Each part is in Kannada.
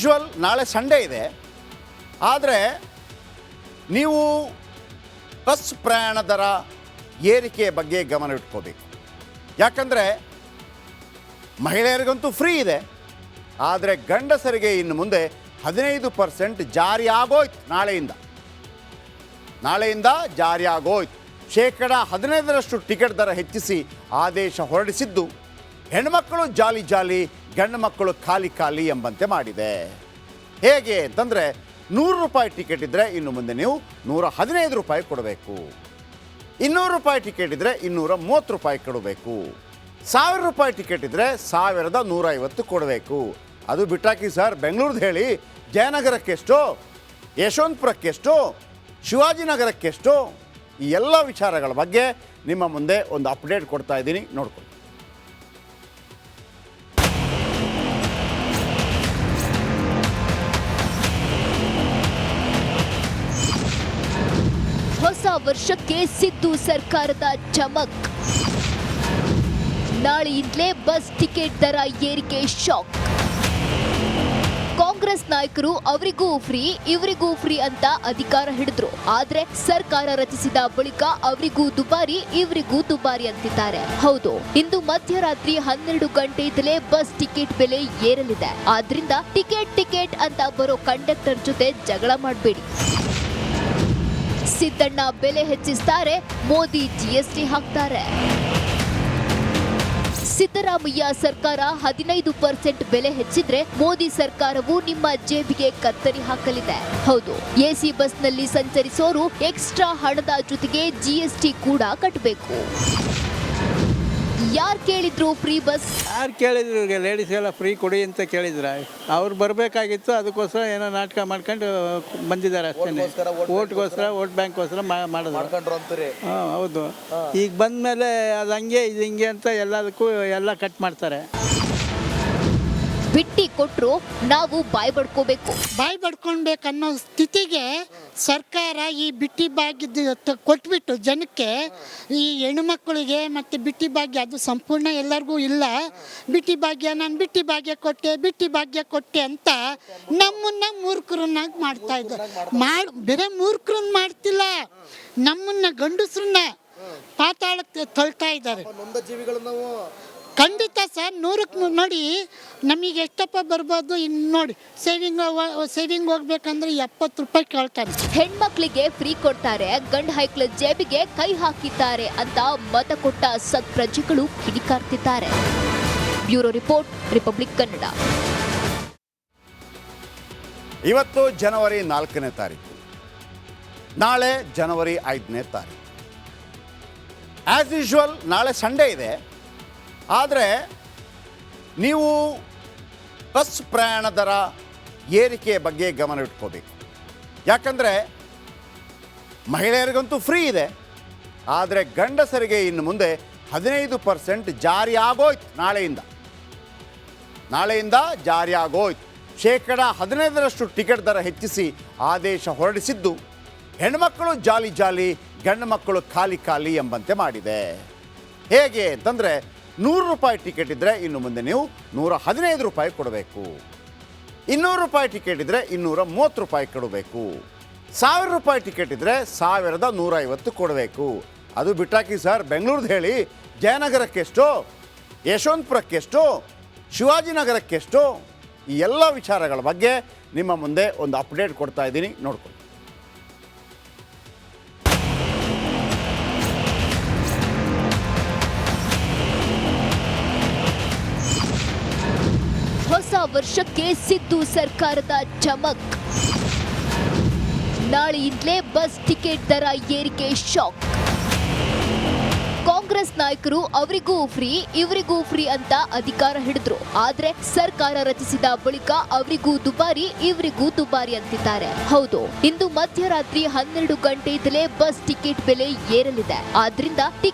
ಯೂಶ್ವಲ್ ನಾಳೆ ಸಂಡೇ ಇದೆ. ಆದರೆ ನೀವು ಬಸ್ ಪ್ರಯಾಣ ದರ ಏರಿಕೆ ಬಗ್ಗೆ ಗಮನ ಇಟ್ಕೋಬೇಕು. ಯಾಕಂದರೆ ಮಹಿಳೆಯರಿಗಂತೂ ಫ್ರೀ ಇದೆ, ಆದರೆ ಗಂಡಸರಿಗೆ ಇನ್ನು ಮುಂದೆ 15% ಜಾರಿ ಆಗೋಯ್ತು. ನಾಳೆಯಿಂದ ಜಾರಿ ಆಗೋಯ್ತು. 15% ಟಿಕೆಟ್ ದರ ಹೆಚ್ಚಿಸಿ ಆದೇಶ ಹೊರಡಿಸಿದ್ದು ಹೆಣ್ಮಕ್ಕಳು ಜಾಲಿ ಜಾಲಿ, ಗಂಡು ಮಕ್ಕಳು ಖಾಲಿ ಖಾಲಿ ಎಂಬಂತೆ ಮಾಡಿದೆ. ಹೇಗೆ ಅಂತಂದರೆ 100 ರೂಪಾಯಿ ಟಿಕೆಟ್ ಇದ್ದರೆ ಇನ್ನು ಮುಂದೆ ನೀವು 115 ರೂಪಾಯಿ ಕೊಡಬೇಕು. 200 ರೂಪಾಯಿ ಟಿಕೆಟ್ ಇದ್ದರೆ 230 ರೂಪಾಯಿ ಕೊಡಬೇಕು. 1000 ರೂಪಾಯಿ ಟಿಕೆಟ್ ಇದ್ದರೆ 1150 ಕೊಡಬೇಕು. ಅದು ಬಿಟ್ಟಾಕಿ ಸರ್, ಬೆಂಗಳೂರ್ದು ಹೇಳಿ, ಜಯನಗರಕ್ಕೆಷ್ಟು, ಯಶವಂತಪುರಕ್ಕೆಷ್ಟು, ಶಿವಾಜಿನಗರಕ್ಕೆಷ್ಟು, ಈ ಎಲ್ಲ ವಿಚಾರಗಳ ಬಗ್ಗೆ ನಿಮ್ಮ ಮುಂದೆ ಒಂದು ಅಪ್ಡೇಟ್ ಕೊಡ್ತಾ ಇದ್ದೀನಿ, ನೋಡ್ಕೊಳ್ಳಿ. ಹೊಸ ವರ್ಷಕ್ಕೆ ಸಿದ್ದು ಸರ್ಕಾರದ ಚಮಕ್. ನಾಳೆಯಿಂದಲೇ ಬಸ್ ಟಿಕೆಟ್ ದರ ಏರಿಕೆ ಶಾಕ್. ಕಾಂಗ್ರೆಸ್ ನಾಯಕರು ಅವರಿಗೂ ಫ್ರೀ ಇವರಿಗೂ ಫ್ರೀ ಅಂತ ಅಧಿಕಾರ ಹಿಡಿದ್ರು. ಆದ್ರೆ ಸರ್ಕಾರ ರಚಿಸಿದ ಬಳಿಕ ಅವರಿಗೂ ದುಬಾರಿ ಇವರಿಗೂ ದುಬಾರಿ ಅಂತಿದ್ದಾರೆ. ಹೌದು, ಇಂದು ಮಧ್ಯರಾತ್ರಿ 12 ಗಂಟೆಯಿಂದಲೇ ಬಸ್ ಟಿಕೆಟ್ ಬೆಲೆ ಏರಲಿದೆ. ಆದ್ರಿಂದ ಟಿಕೆಟ್ ಅಂತ ಬರೋ ಕಂಡಕ್ಟರ್ ಜೊತೆ ಜಗಳ ಮಾಡಬೇಡಿ. ಸಿದ್ದಣ್ಣ ಬೆಲೆ ಹೆಚ್ಚಿಸ್ತಾರೆ, ಮೋದಿ ಜಿಎಸ್ಟಿ ಹಾಕ್ತಾರೆ. ಸಿದ್ದರಾಮಯ್ಯ ಸರ್ಕಾರ 15% ಬೆಲೆ ಹೆಚ್ಚಿದ್ರೆ ಮೋದಿ ಸರ್ಕಾರವು ನಿಮ್ಮ ಜೇಬಿಗೆ ಕತ್ತರಿ ಹಾಕಲಿದೆ. ಹೌದು, ಎಸಿ ಬಸ್ನಲ್ಲಿ ಸಂಚರಿಸೋರು ಎಕ್ಸ್ಟ್ರಾ ಹಣದ ಜೊತೆಗೆ ಜಿಎಸ್ಟಿ ಕೂಡ ಕಟ್ಟಬೇಕು. ಯಾರು ಕೇಳಿದ್ರು ಫ್ರೀ ಬಸ್? ಯಾರು ಕೇಳಿದ್ರು? ಲೇಡೀಸ್ಗೆಲ್ಲ ಫ್ರೀ ಕೊಡಿ ಅಂತ ಕೇಳಿದ್ರ. ಅವ್ರು ಬರಬೇಕಾಗಿತ್ತು, ಅದಕ್ಕೋಸ್ಕರ ಏನೋ ನಾಟಕ ಮಾಡ್ಕೊಂಡು ಬಂದಿದ್ದಾರೆ ಅಷ್ಟೇ. ಓಟ್ಗೋಸ್ಕರ, ವೋಟ್ ಬ್ಯಾಂಕ್ಗೋಸ್ಕರ ಮಾಡಿದ್ರು. ಹಾಂ, ಹೌದು. ಈಗ ಬಂದಮೇಲೆ ಅದು ಹಂಗೆ ಇದು ಹಿಂಗೆ ಅಂತ ಎಲ್ಲದಕ್ಕೂ ಎಲ್ಲ ಕಟ್ ಮಾಡ್ತಾರೆ. ಬಿಟ್ಟಿ ಕೊಟ್ಟರು ನಾವು ಬಾಯ್ ಬಡ್ಕೋಬೇಕು. ಬಾಯಿ ಬಡ್ಕೊಳ್ಬೇಕನ್ನೋ ಸ್ಥಿತಿಗೆ ಸರ್ಕಾರ ಈ ಬಿಟ್ಟಿ ಭಾಗ್ಯ ಕೊಟ್ಬಿಟ್ಟು ಜನಕ್ಕೆ, ಈ ಹೆಣ್ಣುಮಕ್ಕಳಿಗೆ ಮತ್ತು ಬಿಟ್ಟಿ ಭಾಗ್ಯ ಅದು ಸಂಪೂರ್ಣ ಎಲ್ಲರಿಗೂ ಇಲ್ಲ. ಬಿಟ್ಟಿ ಭಾಗ್ಯ, ನಾನು ಬಿಟ್ಟಿ ಭಾಗ್ಯ ಕೊಟ್ಟೆ ಅಂತ ನಮ್ಮನ್ನ ಮೂರ್ಖರನ್ನಾಗಿ ಮಾಡ್ತಾ ಇದ್ದಾರೆ. ಬೇರೆ ಮೂರ್ಖರನ್ನ ಮಾಡ್ತಿಲ್ಲ, ನಮ್ಮನ್ನ ಗಂಡಸ್ರನ್ನ ಪಾತಾಳಕ್ಕೆ ತಳ್ತಾ ಇದ್ದಾರೆ. ಖಂಡಿತ ಸರ್, 100ಕ್ಕೆ ನೋಡಿ. ನಮಗೆ ಎಷ್ಟಪ್ಪ ಬರ್ಬೋದು? ಇನ್ನು ನೋಡಿ, ಸೇವಿಂಗ್ ಹೋಗ್ಬೇಕಂದ್ರೆ 70 ರೂಪಾಯಿ ಕೇಳ್ತಾರೆ. ಹೆಣ್ಮಕ್ಳಿಗೆ ಫ್ರೀ ಕೊಡ್ತಾರೆ, ಗಂಡ್ ಹೈಕ್ಳ ಜೇಬಿಗೆ ಕೈ ಹಾಕಿದ್ದಾರೆ ಅಂತ ಮತ ಕೊಟ್ಟ ಸತ್ಪ್ರಜೆಗಳು ಕಿಡಿಕಾರ್ತಿದ್ದಾರೆ. Bureau report, Republic Kannada. ಇವತ್ತು ಜನವರಿ 4ನೇ ತಾರೀಕು, ನಾಳೆ ಜನವರಿ 5ನೇ ತಾರೀಕು. ಆ್ಯಸ್ ಯೂಶ್ವಲ್ ನಾಳೆ ಸಂಡೇ ಇದೆ. ಆದರೆ ನೀವು ಬಸ್ ಪ್ರಯಾಣ ದರ ಏರಿಕೆ ಬಗ್ಗೆ ಗಮನ ಇಟ್ಕೋಬೇಕು. ಯಾಕಂದರೆ ಮಹಿಳೆಯರಿಗಂತೂ ಫ್ರೀ ಇದೆ, ಆದರೆ ಗಂಡಸರಿಗೆ ಇನ್ನು ಮುಂದೆ 15% ಜಾರಿ ಆಗೋಯ್ತು. ನಾಳೆಯಿಂದ ಜಾರಿ ಆಗೋಯ್ತು. 15% ಟಿಕೆಟ್ ದರ ಹೆಚ್ಚಿಸಿ ಆದೇಶ ಹೊರಡಿಸಿದ್ದು ಹೆಣ್ಮಕ್ಕಳು ಜಾಲಿ ಜಾಲಿ, ಗಂಡು ಮಕ್ಕಳು ಖಾಲಿ ಖಾಲಿ ಎಂಬಂತೆ ಮಾಡಿದೆ. ಹೇಗೆ ಅಂತಂದರೆ 100 ರೂಪಾಯಿ ಟಿಕೆಟ್ ಇದ್ದರೆ ಇನ್ನು ಮುಂದೆ ನೀವು 115 ರೂಪಾಯಿ ಕೊಡಬೇಕು. 200 ರೂಪಾಯಿ ಟಿಕೆಟ್ ಇದ್ದರೆ 230 ರೂಪಾಯಿ ಕೊಡಬೇಕು. 1000 ರೂಪಾಯಿ ಟಿಕೆಟ್ ಇದ್ದರೆ 1150 ಕೊಡಬೇಕು. ಅದು ಬಿಟ್ಟಾಕಿ ಸರ್, ಬೆಂಗಳೂರ್ದು ಹೇಳಿ, ಜಯನಗರಕ್ಕೆಷ್ಟು, ಯಶವಂತಪುರಕ್ಕೆಷ್ಟು, ಶಿವಾಜಿನಗರಕ್ಕೆಷ್ಟು, ಈ ಎಲ್ಲ ವಿಚಾರಗಳ ಬಗ್ಗೆ ನಿಮ್ಮ ಮುಂದೆ ಒಂದು ಅಪ್ಡೇಟ್ ಕೊಡ್ತಾ ಇದ್ದೀನಿ, ನೋಡ್ಕೊಳ್ಳಿ. ಹೊಸ ವರ್ಷಕ್ಕೆ ಸಿದ್ದು ಸರ್ಕಾರದ ಚಮಕ್. ನಾಳೆಯಿಂದಲೇ ಬಸ್ ಟಿಕೆಟ್ ದರ ಏರಿಕೆ ಶಾಕ್. ಕಾಂಗ್ರೆಸ್ ನಾಯಕರು ಅವರಿಗೂ ಫ್ರೀ ಇವರಿಗೂ ಫ್ರೀ ಅಂತ ಅಧಿಕಾರ ಹಿಡಿದ್ರು. ಆದ್ರೆ ಸರ್ಕಾರ ರಚಿಸಿದ ಬಳಿಕ ಅವರಿಗೂ ದುಬಾರಿ ಇವರಿಗೂ ದುಬಾರಿ ಅಂತಿದ್ದಾರೆ. ಹೌದು, ಇಂದು ಮಧ್ಯರಾತ್ರಿ 12 ಗಂಟೆಯಿಂದಲೇ ಬಸ್ ಟಿಕೆಟ್ ಬೆಲೆ ಏರಲಿದೆ. ಆದ್ರಿಂದ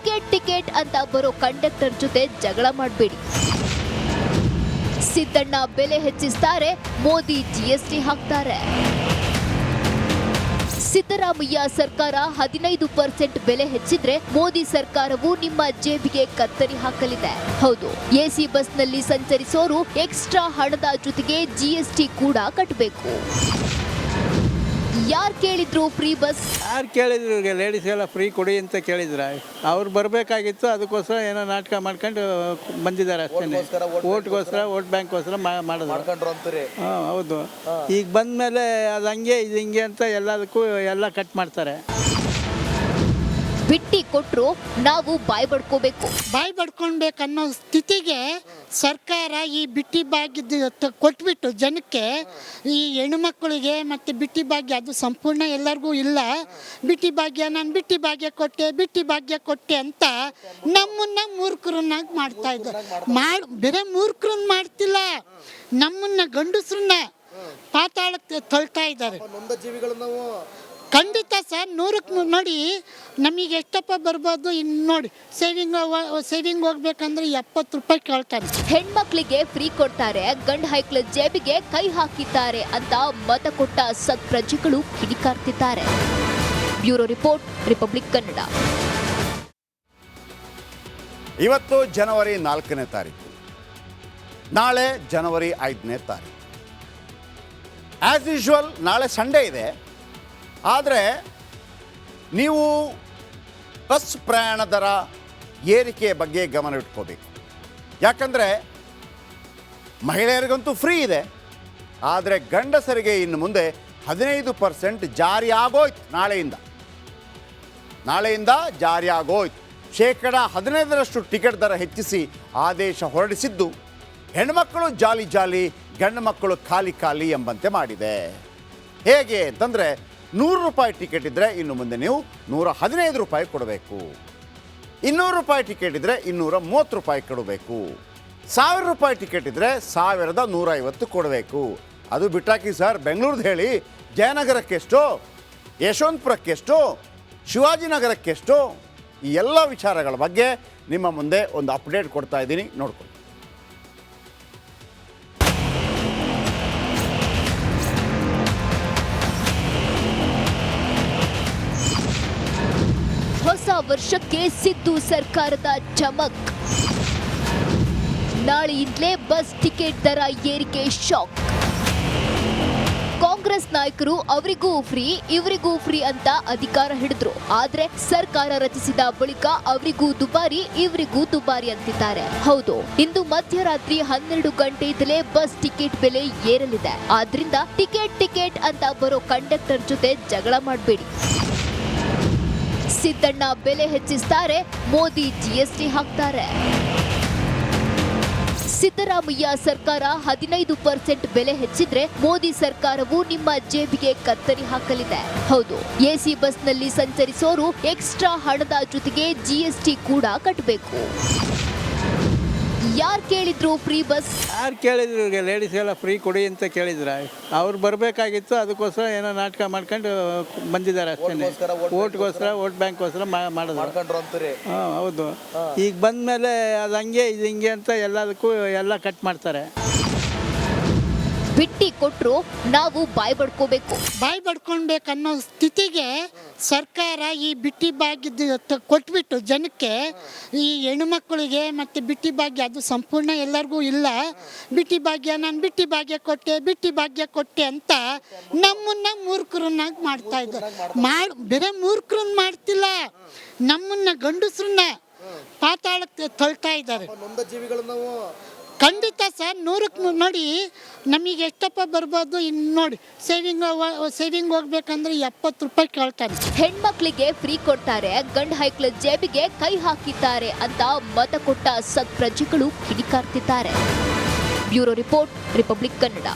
ಟಿಕೆಟ್ ಅಂತ ಬರೋ ಕಂಡಕ್ಟರ್ ಜೊತೆ ಜಗಳ ಮಾಡಬೇಡಿ. ಸಿದ್ದಣ್ಣ ಬೆಲೆ ಹೆಚ್ಚಿಸ್ತಾರೆ, ಮೋದಿ ಜಿಎಸ್ಟಿ ಹಾಕ್ತಾರೆ. ಸಿದ್ದರಾಮಯ್ಯ ಸರ್ಕಾರ 15% ಬೆಲೆ ಹೆಚ್ಚಿದ್ರೆ ಮೋದಿ ಸರ್ಕಾರವು ನಿಮ್ಮ ಜೇಬಿಗೆ ಕತ್ತರಿ ಹಾಕಲಿದೆ. ಹೌದು, ಎಸಿ ಬಸ್ನಲ್ಲಿ ಸಂಚರಿಸೋರು ಎಕ್ಸ್ಟ್ರಾ ಹಣದ ಜೊತೆಗೆ GST ಕೂಡ ಕಟ್ಟಬೇಕು. ಯಾರು ಕೇಳಿದ್ರು ಫ್ರೀ ಬಸ್? ಯಾರು ಕೇಳಿದ್ರು ಲೇಡೀಸ್ಗೆಲ್ಲ ಫ್ರೀ ಕೊಡಿ ಅಂತ ಕೇಳಿದ್ರ, ಅವ್ರು ಬರಬೇಕಾಗಿತ್ತು. ಅದಕ್ಕೋಸ್ಕರ ಏನೋ ನಾಟಕ ಮಾಡ್ಕೊಂಡು ಬಂದಿದ್ದಾರೆ ಅಷ್ಟೇ. ಓಟ್ಗೋಸ್ಕರ, ವೋಟ್ ಬ್ಯಾಂಕ್ಗೋಸ್ಕರ ಮಾಡಿದ್ರು. ಹಾಂ, ಹೌದು. ಈಗ ಬಂದಮೇಲೆ ಅದು ಹಂಗೆ ಇದು ಹಿಂಗೆ ಅಂತ ಎಲ್ಲದಕ್ಕೂ ಎಲ್ಲ ಕಟ್ ಮಾಡ್ತಾರೆ. ಬಿಟ್ಟಿ ಕೊಟ್ರು ನಾವು ಬಾಯ್ ಬಡ್ಕೋಬೇಕು. ಬಾಯಿ ಬಡ್ಕೊಳ್ಬೇಕನ್ನೋ ಸ್ಥಿತಿಗೆ ಸರ್ಕಾರ ಈ ಬಿಟ್ಟಿ ಭಾಗ್ಯದ ಕೊಟ್ಬಿಟ್ಟು ಜನಕ್ಕೆ, ಈ ಹೆಣ್ಣುಮಕ್ಕಳಿಗೆ ಮತ್ತು ಬಿಟ್ಟಿ ಭಾಗ್ಯ ಅದು ಸಂಪೂರ್ಣ ಎಲ್ಲರಿಗೂ ಇಲ್ಲ. ಬಿಟ್ಟಿ ಭಾಗ್ಯ, ನಾನು ಬಿಟ್ಟಿ ಭಾಗ್ಯ ಕೊಟ್ಟೆ ಅಂತ ನಮ್ಮನ್ನ ಮೂರ್ಖರನ್ನಾಗಿ ಮಾಡ್ತಾ ಇದ್ದಾರೆ. ಬೇರೆ ಮೂರ್ಖರನ್ನ ಮಾಡ್ತಿಲ್ಲ, ನಮ್ಮನ್ನ ಗಂಡಸ್ರನ್ನ ಪಾತಾಳಕ್ಕೆ ತಳ್ತಾ ಇದ್ದಾರೆ. ಖಂಡಿತ ಸರ್, 100ಕ್ಕೆ ನೋಡಿ. ನಮಗೆ ಎಷ್ಟಪ್ಪ ಬರ್ಬೋದು? ಇನ್ನು ನೋಡಿ, ಸೇವಿಂಗ್ ಹೋಗ್ಬೇಕಂದ್ರೆ 70 ರೂಪಾಯಿ ಕೇಳ್ತಾರೆ. ಹೆಣ್ಮಕ್ಳಿಗೆ ಫ್ರೀ ಕೊಡ್ತಾರೆ, ಗಂಡ್ ಹೈಕ್ಳ ಜೇಬಿಗೆ ಕೈ ಹಾಕಿದ್ದಾರೆ ಅಂತ ಮತ ಕೊಟ್ಟ ಸತ್ಪ್ರಜೆಗಳು ಕಿಡಿಕಾರ್ತಿದ್ದಾರೆ. Bureau report, Republic Kannada. ಇವತ್ತು ಜನವರಿ 4ನೇ ತಾರೀಕು, ನಾಳೆ ಜನವರಿ 5ನೇ ತಾರೀಕು. ಆ್ಯಸ್ ಯೂಶ್ವಲ್ ನಾಳೆ ಸಂಡೇ ಇದೆ. ಆದರೆ ನೀವು ಬಸ್ ಪ್ರಯಾಣ ದರ ಏರಿಕೆ ಬಗ್ಗೆ ಗಮನ ಇಟ್ಕೋಬೇಕು. ಯಾಕಂದರೆ ಮಹಿಳೆಯರಿಗಂತೂ ಫ್ರೀ ಇದೆ, ಆದರೆ ಗಂಡಸರಿಗೆ ಇನ್ನು ಮುಂದೆ 15% ಜಾರಿ ಆಗೋಯ್ತು. ನಾಳೆಯಿಂದ ಜಾರಿ ಆಗೋಯ್ತು. 15% ಟಿಕೆಟ್ ದರ ಹೆಚ್ಚಿಸಿ ಆದೇಶ ಹೊರಡಿಸಿದ್ದು ಹೆಣ್ಮಕ್ಕಳು ಜಾಲಿ ಗಂಡು ಮಕ್ಕಳು ಖಾಲಿ ಎಂಬಂತೆ ಮಾಡಿದೆ. ಹೇಗೆ ಅಂತಂದರೆ 100 ರೂಪಾಯಿ ಟಿಕೆಟ್ ಇದ್ದರೆ ಇನ್ನು ಮುಂದೆ ನೀವು 115 ರೂಪಾಯಿ ಕೊಡಬೇಕು. 200 ರೂಪಾಯಿ ಟಿಕೆಟ್ ಇದ್ದರೆ 230 ರೂಪಾಯಿ ಕೊಡಬೇಕು. 1000 ರೂಪಾಯಿ ಟಿಕೆಟ್ ಇದ್ದರೆ 1150 ಕೊಡಬೇಕು. ಅದು ಬಿಟ್ಟಾಕಿ ಸರ್, ಬೆಂಗಳೂರ್ದು ಹೇಳಿ, ಜಯನಗರಕ್ಕೆಷ್ಟು, ಯಶವಂತಪುರಕ್ಕೆಷ್ಟು, ಶಿವಾಜಿನಗರಕ್ಕೆಷ್ಟು, ಈ ಎಲ್ಲ ವಿಚಾರಗಳ ಬಗ್ಗೆ ನಿಮ್ಮ ಮುಂದೆ ಒಂದು ಅಪ್ಡೇಟ್ ಕೊಡ್ತಾ ಇದ್ದೀನಿ, ನೋಡ್ಕೊಳ್ಳಿ. ಹೊಸ ವರ್ಷಕ್ಕೆ ಸಿದ್ದು ಸರ್ಕಾರದ ಚಮಕ್. ನಾಳೆಯಿಂದಲೇ ಬಸ್ ಟಿಕೆಟ್ ದರ ಏರಿಕೆ ಶಾಕ್. ಕಾಂಗ್ರೆಸ್ ನಾಯಕರು ಅವರಿಗೂ ಫ್ರೀ ಇವರಿಗೂ ಫ್ರೀ ಅಂತ ಅಧಿಕಾರ ಹಿಡಿದ್ರು. ಆದ್ರೆ ಸರ್ಕಾರ ರಚಿಸಿದ ಬಳಿಕ ಅವರಿಗೂ ದುಬಾರಿ ಇವರಿಗೂ ದುಬಾರಿ ಅಂತಿದ್ದಾರೆ. ಹೌದು, ಇಂದು ಮಧ್ಯರಾತ್ರಿ 12 ಗಂಟೆಯಿಂದಲೇ ಬಸ್ ಟಿಕೆಟ್ ಬೆಲೆ ಏರಲಿದೆ. ಆದ್ರಿಂದ ಟಿಕೆಟ್ ಅಂತ ಬರೋ ಕಂಡಕ್ಟರ್ ಜೊತೆ ಜಗಳ ಮಾಡಬೇಡಿ. ಸಿದ್ದಣ್ಣ ಬೆಲೆ ಹೆಚ್ಚಿಸ್ತಾರೆ, ಮೋದಿ GST ಹಾಕ್ತಾರೆ. ಸಿದ್ದರಾಮಯ್ಯ ಸರ್ಕಾರ 15% ಬೆಲೆ ಹೆಚ್ಚಿದ್ರೆ ಮೋದಿ ಸರ್ಕಾರವು ನಿಮ್ಮ ಜೇಬಿಗೆ ಕತ್ತರಿ ಹಾಕಲಿದೆ. ಹೌದು, ಎಸಿ ಬಸ್ನಲ್ಲಿ ಸಂಚರಿಸೋರು ಎಕ್ಸ್ಟ್ರಾ ಹಣದ ಜೊತೆಗೆ GST ಕೂಡ ಕಟ್ಟಬೇಕು. ಯಾರು ಕೇಳಿದ್ರು ಫ್ರೀ ಬಸ್? ಯಾರು ಕೇಳಿದ್ರು ಲೇಡೀಸ್ಗೆಲ್ಲ ಫ್ರೀ ಕೊಡಿ ಅಂತ ಕೇಳಿದ್ರ, ಅವ್ರು ಬರಬೇಕಾಗಿತ್ತು. ಅದಕ್ಕೋಸ್ಕರ ಏನೋ ನಾಟಕ ಮಾಡ್ಕೊಂಡು ಬಂದಿದ್ದಾರೆ ಅಷ್ಟೇ. ಓಟ್ಗೋಸ್ಕರ, ವೋಟ್ ಬ್ಯಾಂಕ್ಗೋಸ್ಕರ ಮಾಡಿದ್ರು. ಹಾಂ, ಹೌದು. ಈಗ ಬಂದಮೇಲೆ ಅದು ಹಂಗೆ ಇದು ಹಿಂಗೆ ಅಂತ ಎಲ್ಲದಕ್ಕೂ ಎಲ್ಲ ಕಟ್ ಮಾಡ್ತಾರೆ. ಬಿಟ್ಟಿ ಕೊಟ್ರು ನಾವು ಬಾಯ್ ಬಡ್ಕೋಬೇಕು. ಬಾಯಿ ಬಡ್ಕೊಳ್ಬೇಕನ್ನೋ ಸ್ಥಿತಿಗೆ ಸರ್ಕಾರ ಈ ಬಿಟ್ಟಿ ಭಾಗ್ಯದ ಕೊಟ್ಬಿಟ್ಟು ಜನಕ್ಕೆ, ಈ ಹೆಣ್ಣುಮಕ್ಕಳಿಗೆ ಮತ್ತು ಬಿಟ್ಟಿ ಭಾಗ್ಯ ಅದು ಸಂಪೂರ್ಣ ಎಲ್ಲರಿಗೂ ಇಲ್ಲ. ಬಿಟ್ಟಿ ಭಾಗ್ಯ, ನಾನು ಬಿಟ್ಟಿ ಭಾಗ್ಯ ಕೊಟ್ಟೆ ಅಂತ ನಮ್ಮನ್ನ ಮೂರ್ಖರನ್ನಾಗಿ ಮಾಡ್ತಾ ಇದ್ದಾರೆ. ಬೇರೆ ಮೂರ್ಖರನ್ನ ಮಾಡ್ತಿಲ್ಲ, ನಮ್ಮನ್ನ ಗಂಡಸ್ರನ್ನ ಪಾತಾಳಕ್ಕೆ ತಳ್ತಾ ಇದ್ದಾರೆ. ಖಂಡಿತ ಸರ್, 100ಕ್ಕೆ ನೋಡಿ. ನಮಗೆ ಎಷ್ಟಪ್ಪ ಬರ್ಬೋದು? ಇನ್ನು ನೋಡಿ, ಸೇವಿಂಗ್ ಹೋಗ್ಬೇಕಂದ್ರೆ 70 ರೂಪಾಯಿ ಕೇಳ್ತಾರೆ. ಹೆಣ್ಮಕ್ಳಿಗೆ ಫ್ರೀ ಕೊಡ್ತಾರೆ, ಗಂಡ್ ಹೈಕ್ಳ ಜೇಬಿಗೆ ಕೈ ಹಾಕಿದ್ದಾರೆ ಅಂತ ಮತ ಕೊಟ್ಟ ಸತ್ಪ್ರಜೆಗಳು ಕಿಡಿಕಾರ್ತಿದ್ದಾರೆ. Bureau report, Republic Kannada.